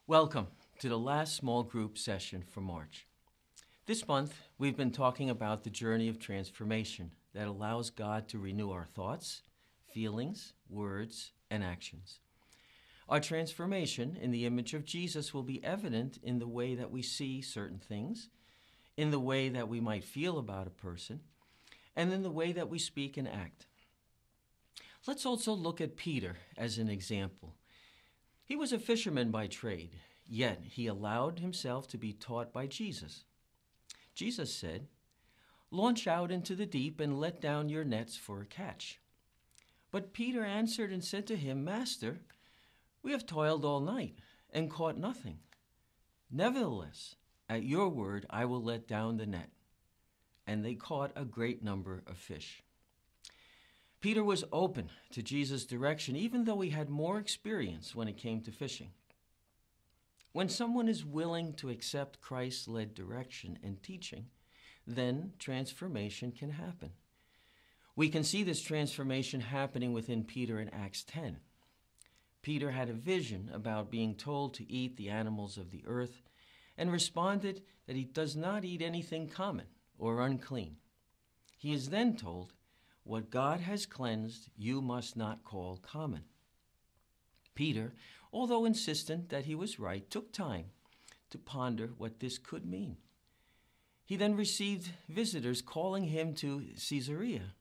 Welcome to the last small group session for March. This month, we've been talking about the journey of transformation that allows God to renew our thoughts, feelings, words, and actions. Our transformation in the image of Jesus will be evident in the way that we see certain things, in the way that we might feel about a person, and in the way that we speak and act. Let's also look at Peter as an example. He was a fisherman by trade, yet he allowed himself to be taught by Jesus. Jesus said, "Launch out into the deep and let down your nets for a catch." But Peter answered and said to him, "Master, we have toiled all night and caught nothing. Nevertheless, at your word I will let down the net." And they caught a great number of fish. Peter was open to Jesus' direction, even though he had more experience when it came to fishing. When someone is willing to accept Christ-led direction and teaching, then transformation can happen. We can see this transformation happening within Peter in Acts 10. Peter had a vision about being told to eat the animals of the earth and responded that he does not eat anything common or unclean. He is then told, "What God has cleansed, you must not call common." Peter, although insistent that he was right, took time to ponder what this could mean. He then received visitors calling him to Caesarea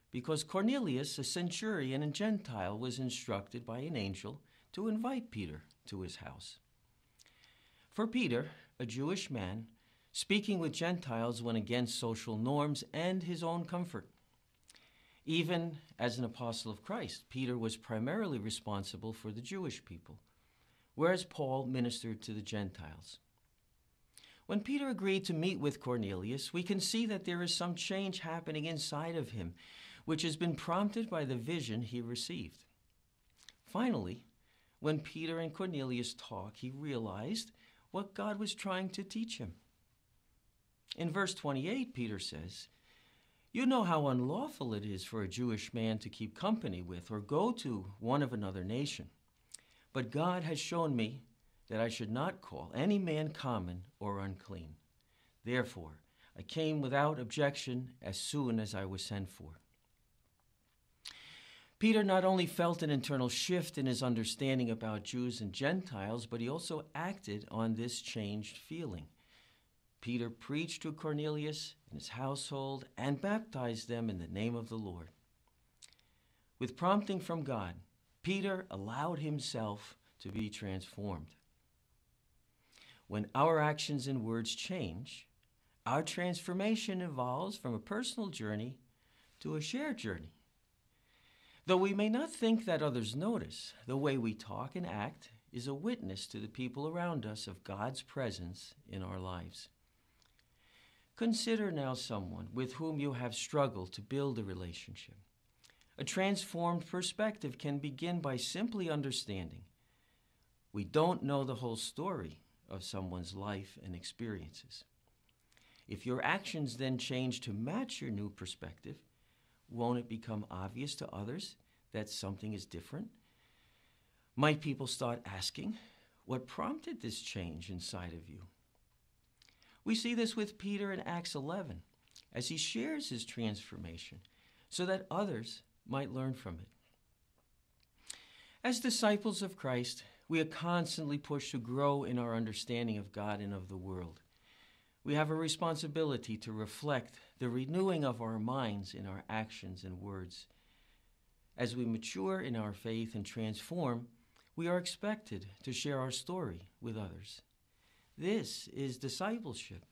because Cornelius, a centurion and Gentile, was instructed by an angel to invite Peter to his house. For Peter, a Jewish man, speaking with Gentiles went against social norms and his own comfort. Even as an apostle of Christ, Peter was primarily responsible for the Jewish people, whereas Paul ministered to the Gentiles. When Peter agreed to meet with Cornelius, we can see that there is some change happening inside of him, which has been prompted by the vision he received. Finally, when Peter and Cornelius talked, he realized what God was trying to teach him. In verse 28, Peter says, "You know how unlawful it is for a Jewish man to keep company with or go to one of another nation. But God has shown me that I should not call any man common or unclean. Therefore, I came without objection as soon as I was sent for." Peter not only felt an internal shift in his understanding about Jews and Gentiles, but he also acted on this changed feeling. Peter preached to Cornelius and his household and baptized them in the name of the Lord. With prompting from God, Peter allowed himself to be transformed. When our actions and words change, our transformation evolves from a personal journey to a shared journey. Though we may not think that others notice, the way we talk and act is a witness to the people around us of God's presence in our lives. Consider now someone with whom you have struggled to build a relationship. A transformed perspective can begin by simply understanding we don't know the whole story of someone's life and experiences. If your actions then change to match your new perspective, won't it become obvious to others that something is different? Might people start asking, what prompted this change inside of you? We see this with Peter in Acts 11 as he shares his transformation so that others might learn from it. As disciples of Christ, we are constantly pushed to grow in our understanding of God and of the world. We have a responsibility to reflect the renewing of our minds in our actions and words. As we mature in our faith and transform, we are expected to share our story with others. This is discipleship,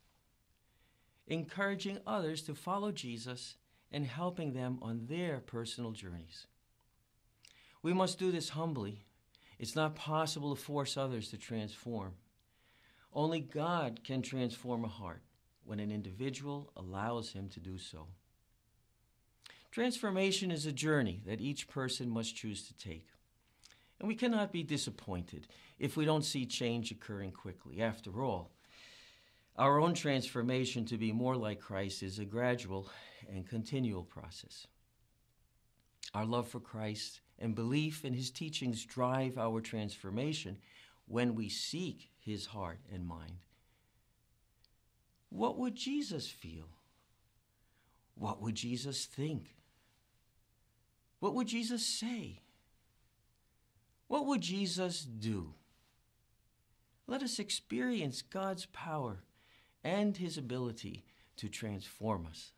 encouraging others to follow Jesus and helping them on their personal journeys. We must do this humbly. It's not possible to force others to transform. Only God can transform a heart when an individual allows him to do so. Transformation is a journey that each person must choose to take. And we cannot be disappointed if we don't see change occurring quickly. After all, our own transformation to be more like Christ is a gradual and continual process. Our love for Christ and belief in his teachings drive our transformation, when we seek his heart and mind, what would Jesus feel? What would Jesus think? What would Jesus say? What would Jesus do? Let us experience God's power and his ability to transform us.